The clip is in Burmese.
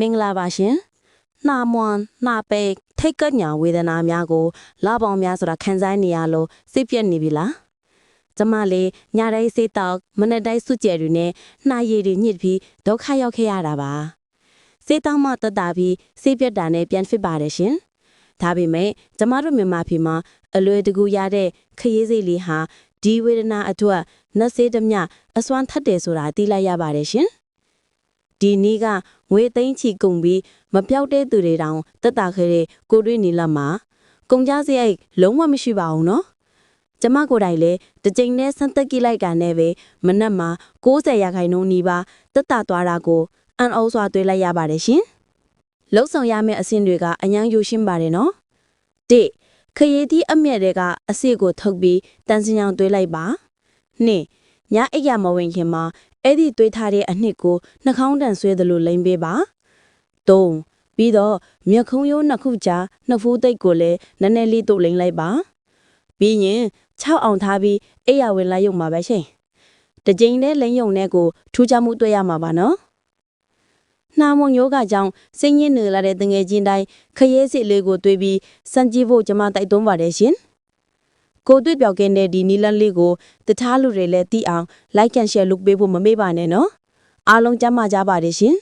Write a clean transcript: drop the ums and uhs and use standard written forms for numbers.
မင်္ဂလာပါရှင်နှာမွန်နှာပိတ်ထိတ်ကညာဝေဒနာများကိုလပေါင်းများဆိုတာခံစားနေရလို့စိတ်ပြက်နေပြီလားကျမလေးညတိုင်းစိတ်တောက်မနေ့တိုင်းစုကြဲတွေနဲ့နှာရည်တွေညစ်ပြီးဒုက္ခရောက်ခဲ့ရတာပါစိတ်တောက်မှတက်တာပြီးစိတ်ပြက်တာနဲ့ပြန်ဖြစ်ပါတယ်ရှင်ဒါပေမဲ့ကျမတို့မြန်မာပြည်မှာအလွယ်တကူရတဲ့ခရီးစိတ်လေးဟာဒီဝေဒနာအတွက်နှက်စေးသမျှအစွမ်းထက်တယ်ဆိုတာသိလိုက်ရပါတယ်ရှင်ဒီနေ့ကငွေသိန်းချီကုန်ပြီးမပြောက်တဲ့သူတွေတောင်တက်တာခဲတဲ့ကိုတွေးနေလက်မှာကုန်ကြစရိုက်လုံးဝမရှိပါဘူးနော်ကျမကိုယ်တိုင်လည်းတစ်ကြိမ်နဲ့ဆန်းသက်ကြည့်လိုက်တာနဲ့ပဲမနက်မှာ90%နီးပါးတက်တာသွားတာကိုအန်အိုးစွာတွေးလိုက်ရပါတယ်ရှင်လှုပ်ဆောင်ရမယ့်အဆင့်တွေကအញ្ញမ်းယူရှင်းပါတယ်နော်၁ခရီးသီးအမြက်တွေကအစစ်ကိုထုတ်ပြီးတန်စင်အောင်တွေးလိုက်ပါ၂ညအိယာမဝင်ခင်မှာအဲ့ဒီတွေးထားတဲ့အနှစ်ကိုနှာခေါင်းတန်ဆွဲသလိုလိမ့်ပေးပါ၃ပြီးတော့မျက်ခုံးရိုးနှစ်ခုကြားနှစ်ဖူးသိပ်ကိုလည်းနည်းနည်းလေးတို့လိမ့်လိုက်ပါပြီးရင်6အောင်ထားပြီးအိယာဝင်လိုက်ရုံမှာပဲရှင်တစ်ကြိမ်နဲ့လိမ့်ယုံနဲ့ကိုထူးခြားမှုတွေ့ရမှာပါနော်နှာမွန်ယောဂကြောင့်စိတ်ညစ်နေလာတဲ့တငယ်ချင်းတိုင်းခရဲစစ်လေးကိုတွေးပြီးစမ်းကြည့်ဖို့ကျွန်မတိုက်တွန်းပါတယ်ရှင်ကိုတွေ့ပြောက်ကင်းတဲ့ဒီနီလန်းလေးကိုတခြားလူတွေလည်းသိအောင် like and share လုပ်ပေးဖို့မမေ့ပါနဲ့နော်အားလုံးကျမ်းမာကြပါတယ်ရှင်